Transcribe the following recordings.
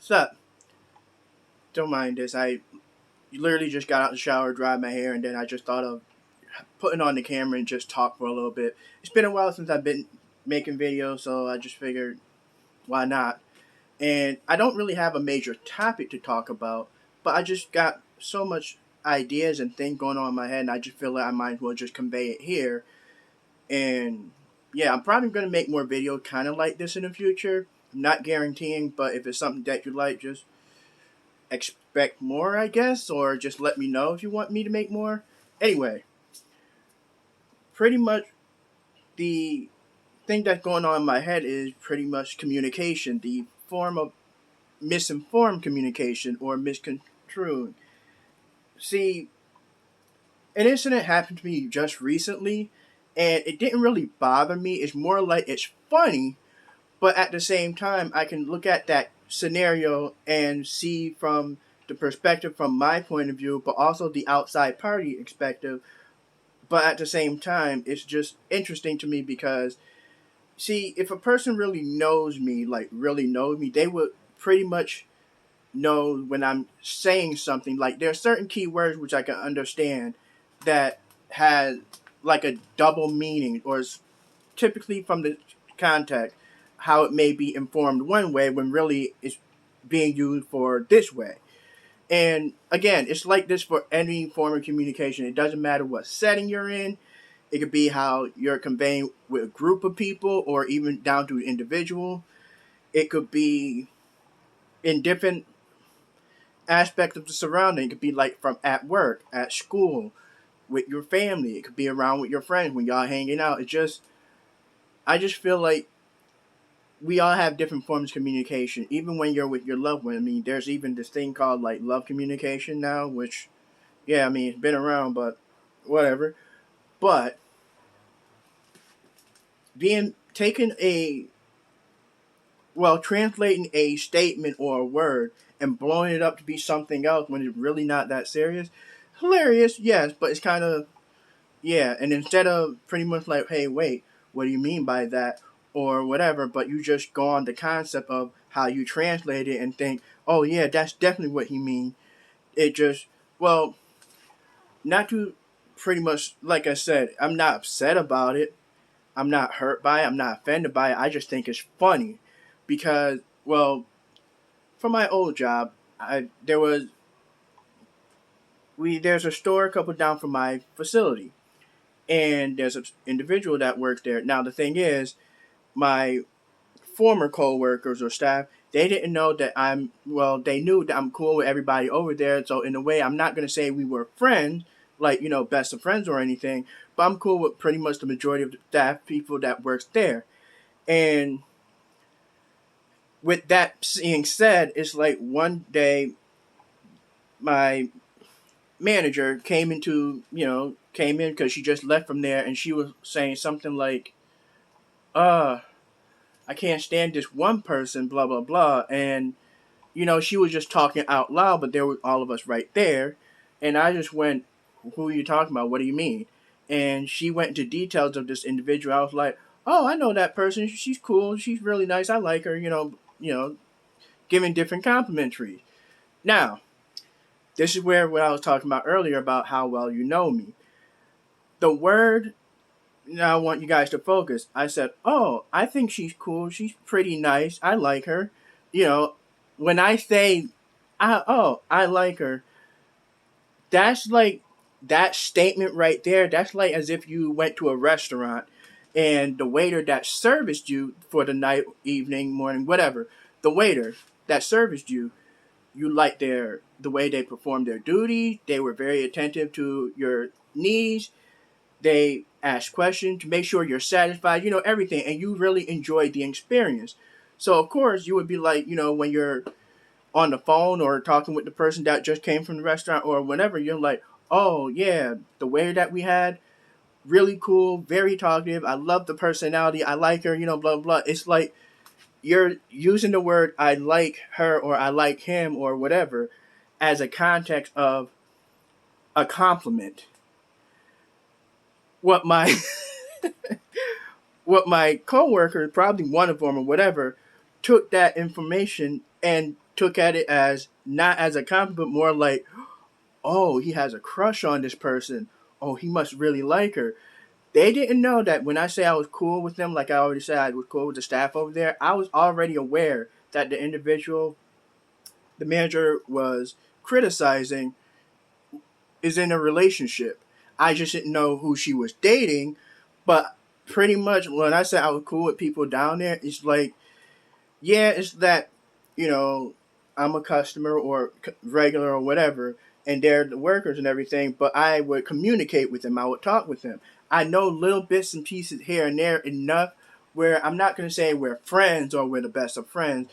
What's up? Don't mind this. I literally just got out of the shower, dried my hair, and then I just thought of putting on the camera and just talk for a little bit. It's been a while since I've been making videos, so I just figured why not. And I don't really have a major topic to talk about, but I just got so much ideas and things going on in my head, and I just feel like I might as well just convey it here. And yeah, I'm probably going to make more videos kind of like this in the future. I'm not guaranteeing, but if it's something that you like, just expect more, I guess, or just let me know if you want me to make more. Anyway, pretty much the thing that's going on in my head is pretty much communication, the form of misinformed communication or misconstrued. See, an incident happened to me just recently, and it didn't really bother me. It's more like it's funny, but at the same time, I can look at that scenario and see from the perspective from my point of view, but also the outside party perspective. But at the same time, it's just interesting to me because, see, if a person really knows me, like really knows me, they would pretty much know when I'm saying something. Like there are certain keywords which I can understand that has like a double meaning, or is typically from the context how it may be informed one way when really it's being used for this way. And again, it's like this for any form of communication. It doesn't matter what setting you're in. It could be how you're conveying with a group of people or even down to an individual. It could be in different aspects of the surrounding. It could be like from at work, at school, with your family. It could be around with your friends when y'all hanging out. I just feel like we all have different forms of communication, even when you're with your loved one. I mean, there's even this thing called like love communication now, which, yeah, I mean, it's been around, but whatever. But being taking a, well, translating a statement or a word and blowing it up to be something else when it's really not that serious, hilarious, yes, but it's kind of, yeah. And instead of pretty much like, hey, wait, what do you mean by that? Or whatever, but you just go on the concept of how you translate it and think, oh, yeah, that's definitely what he means. It just, well, not to pretty much, like I said, I'm not upset about it. I'm not hurt by it. I'm not offended by it. I just think it's funny because, well, for my old job, there's a store a couple down from my facility, and there's an individual that works there. Now the thing is, my former co-workers or staff, they didn't know that they knew that I'm cool with everybody over there. So in a way, I'm not going to say we were friends, like, best of friends or anything, but I'm cool with pretty much the majority of the staff people that works there. And with that being said, it's like one day my manager came in because she just left from there, and she was saying something like, uh, I can't stand this one person, blah, blah, blah. And, she was just talking out loud, but there were all of us right there. And I just went, who are you talking about? What do you mean? And she went into details of this individual. I was like, oh, I know that person. She's cool. She's really nice. I like her, giving different complimentary. Now, this is where what I was talking about earlier about how well you know me. The word, now I want you guys to focus. I said, oh, I think she's cool. She's pretty nice. I like her. You know, when I say, I like her, that's like that statement right there. That's like as if you went to a restaurant and the waiter that serviced you for the night, evening, morning, whatever, the waiter that serviced you, you liked the way they performed their duty. They were very attentive to your needs. They ask questions to make sure you're satisfied, everything, and you really enjoyed the experience. So of course you would be like, when you're on the phone or talking with the person that just came from the restaurant or whatever, you're like, oh yeah, the waiter that we had, really cool, very talkative. I love the personality. I like her, blah blah. It's like you're using the word I like her or I like him or whatever as a context of a compliment. What my what my coworker, probably one of them or whatever, took that information and took at it as not as a compliment, but more like, oh, he has a crush on this person. Oh, he must really like her. They didn't know that when I say I was cool with them, like I already said, I was cool with the staff over there. I was already aware that the individual the manager was criticizing is in a relationship. I just didn't know who she was dating, but pretty much when I said I was cool with people down there, it's like, yeah, it's that, you know, I'm a customer or regular or whatever, and they're the workers and everything, but I would communicate with them. I would talk with them. I know little bits and pieces here and there enough where I'm not going to say we're friends or we're the best of friends.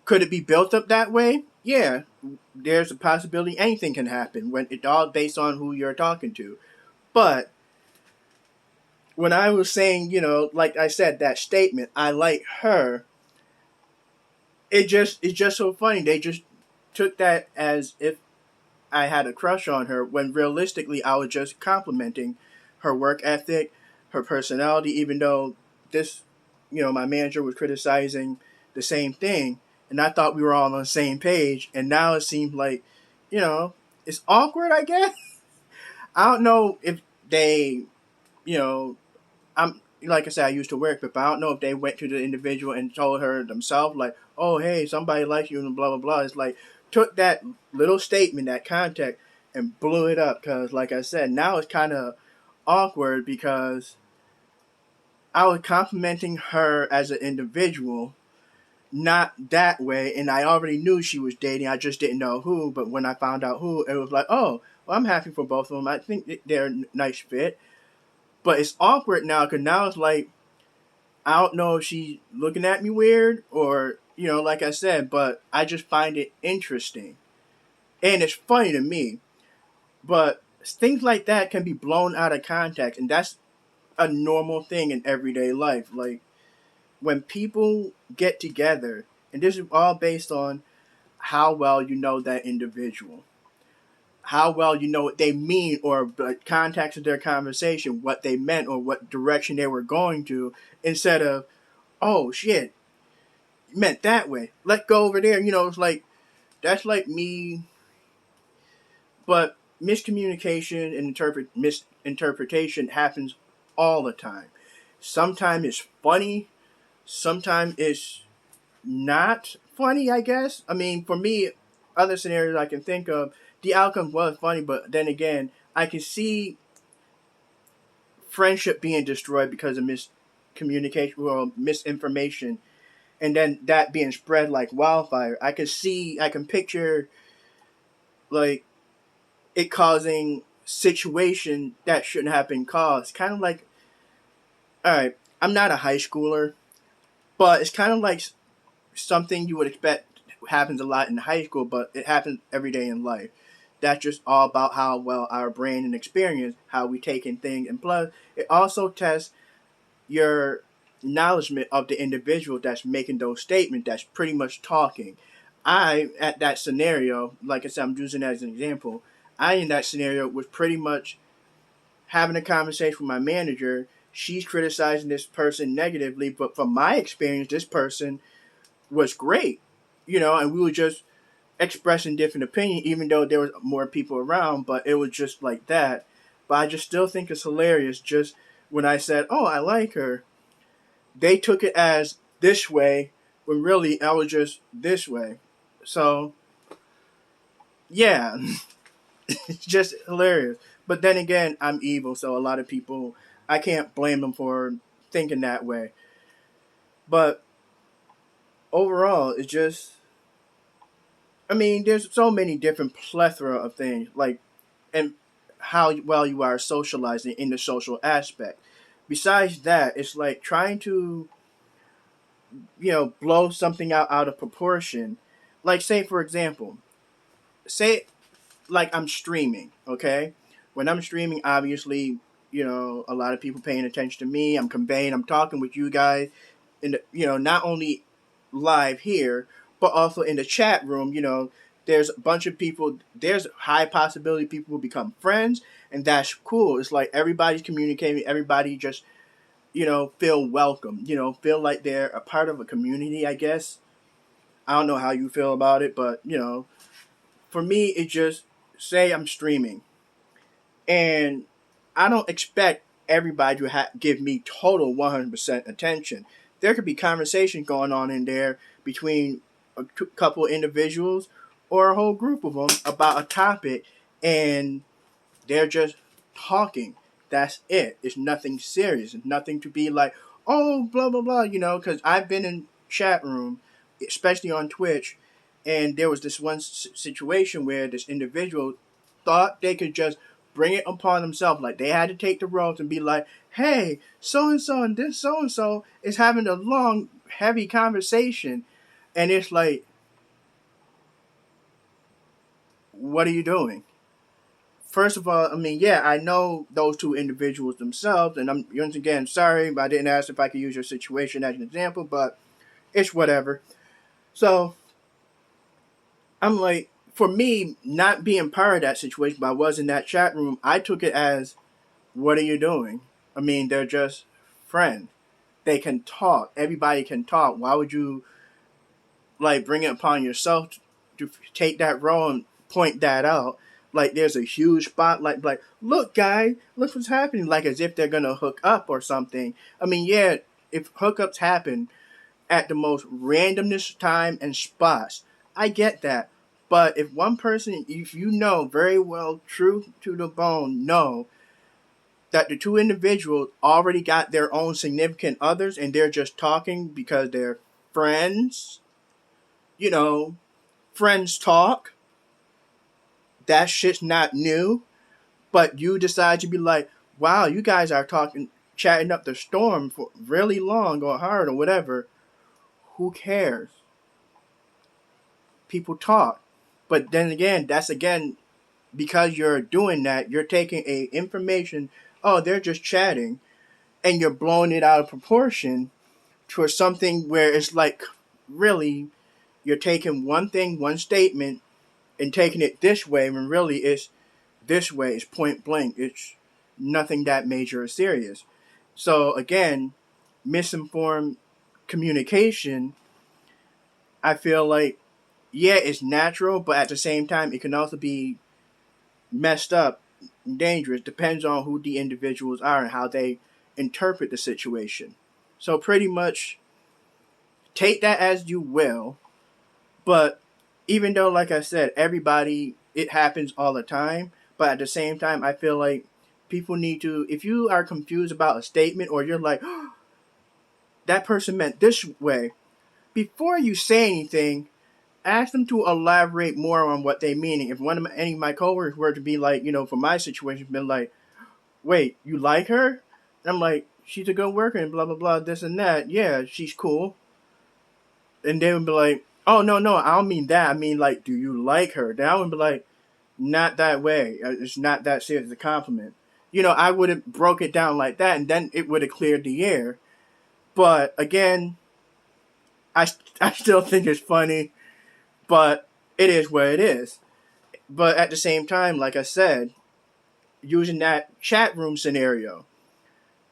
Could it be built up that way? Yeah, there's a possibility anything can happen when it's all based on who you're talking to. But when I was saying, like I said, that statement, I like her, it's just so funny. They just took that as if I had a crush on her when realistically I was just complimenting her work ethic, her personality, even though this, my manager was criticizing the same thing, and I thought we were all on the same page, and now it seems like, you know, it's awkward, I guess. I don't know if they, you know, I'm like I said, I used to work, but I don't know if they went to the individual and told her themselves, like, "Oh, hey, somebody likes you," and blah blah blah. It's like took that little statement, that context, and blew it up. Because, like I said, now it's kind of awkward because I was complimenting her as an individual, not that way, and I already knew she was dating. I just didn't know who. But when I found out who, it was like, oh, well, I'm happy for both of them. I think they're a nice fit. But it's awkward now because now it's like I don't know if she's looking at me weird or, like I said, but I just find it interesting. And it's funny to me. But things like that can be blown out of context. And that's a normal thing in everyday life. Like when people get together, and this is all based on how well you know that individual, how well you know what they mean, or the context of their conversation, what they meant, or what direction they were going to, instead of, oh shit, meant that way. Let's go over there. It's like that's like me, but miscommunication and misinterpretation happens all the time. Sometimes it's funny, sometimes it's not funny, I guess. I mean, for me, other scenarios I can think of, the outcome was funny, but then again, I can see friendship being destroyed because of miscommunication or misinformation, and then that being spread like wildfire. I can picture like it causing situation that shouldn't have been caused. Kind of like, all right, I'm not a high schooler, but it's kind of like something you would expect happens a lot in high school, but it happens every day in life. That's just all about how well our brain and experience, how we take in things, and plus, it also tests your acknowledgement of the individual that's making those statements, that's pretty much talking. At that scenario, like I said, I'm using that as an example. In that scenario, was pretty much having a conversation with my manager. She's criticizing this person negatively, but from my experience, this person was great, and we were just expressing different opinions, even though there was more people around, but it was just like that. But I just still think it's hilarious. Just when I said, "Oh, I like her," they took it as this way when really I was just this way. So yeah, it's just hilarious. But then again, I'm evil, so a lot of people I can't blame them for thinking that way. But overall, it's just I mean, there's so many different plethora of things, like and how well you are socializing in the social aspect. Besides that, it's like trying to blow something out of proportion. Like say for example, say like I'm streaming, okay? When I'm streaming, obviously, a lot of people paying attention to me. I'm talking with you guys in the, not only live here, but also in the chat room, there's a bunch of people, there's high possibility people will become friends, and that's cool. It's like everybody's communicating, everybody just, feel welcome, feel like they're a part of a community, I guess. I don't know how you feel about it, but you know, for me, it just say I'm streaming, and I don't expect everybody to give me total 100% attention. There could be conversation going on in there between a couple individuals or a whole group of them about a topic, and they're just talking. That's it. It's nothing serious. It's nothing to be like, oh, blah, blah, blah, you know, because I've been in chat room, especially on Twitch, and there was this one situation where this individual thought they could just bring it upon themselves. Like they had to take the ropes and be like, hey, so and this so and so is having a long, heavy conversation. And it's like, what are you doing? First of all, I mean, yeah, I know those two individuals themselves, and I'm once again sorry, but I didn't ask if I could use your situation as an example, but it's whatever. So I'm like, for me, not being part of that situation, but I was in that chat room, I took it as, what are you doing? I mean, they're just friends. They can talk. Everybody can talk. Why would you like bring it upon yourself to take that role and point that out? Like there's a huge spotlight, like, look, guy, look what's happening, like as if they're gonna hook up or something. I mean, yeah, if hookups happen at the most randomness time and spots, I get that. But if one person, if you know very well, true to the bone, know that the two individuals already got their own significant others and they're just talking because they're friends, you know, friends talk, that shit's not new. But you decide to be like, wow, you guys are talking, chatting up the storm for really long or hard or whatever. Who cares? People talk. But then again, that's again because you're doing that, you're taking a information, oh, they're just chatting, and you're blowing it out of proportion to something where it's like, really, you're taking one thing, one statement, and taking it this way when really it's this way. It's point blank. It's nothing that major or serious. So again, misinformed communication, I feel like, yeah, it's natural, but at the same time, it can also be messed up, dangerous. Depends on who the individuals are and how they interpret the situation. So pretty much take that as you will. But even though, like I said, everybody, it happens all the time. But at the same time, I feel like people need to, if you are confused about a statement or you're like, oh, that person meant this way, before you say anything, ask them to elaborate more on what they mean. If any of my coworkers were to be like, you know, for my situation, been like, wait, you like her? And I'm like, she's a good worker and blah, blah, blah, this and that. Yeah, she's cool. And they would be like, oh, no, no, I don't mean that. I mean, like, do you like her? Then I would be like, not that way. It's not that serious. It's a compliment. You know, I would have broke it down like that, and then it would have cleared the air. But again, I, I still think it's funny, but it is what it is. But at the same time, like I said, using that chat room scenario,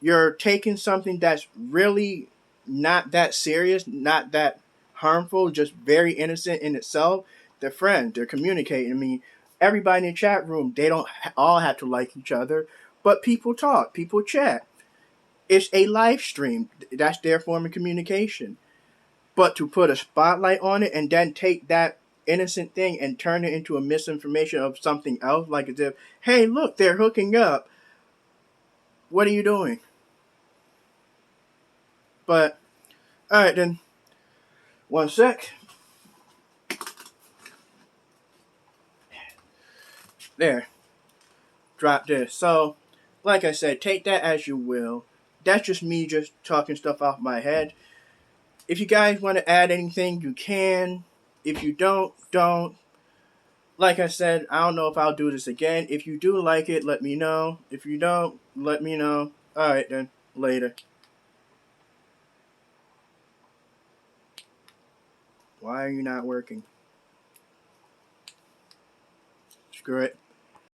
you're taking something that's really not that serious, not that harmful, just very innocent in itself. They're friends, they're communicating. I mean, everybody in the chat room, they don't all have to like each other, but people talk, people chat. It's a live stream. That's their form of communication. But to put a spotlight on it and then take that innocent thing and turn it into a misinformation of something else, like as if, hey, look, they're hooking up. What are you doing? But all right, then. One sec. There. Drop this. So, like I said, take that as you will. That's just me just talking stuff off my head. If you guys want to add anything, you can. If you don't, don't. Like I said, I don't know if I'll do this again. If you do like it, let me know. If you don't, let me know. Alright then. Later. Why are you not working? Screw it.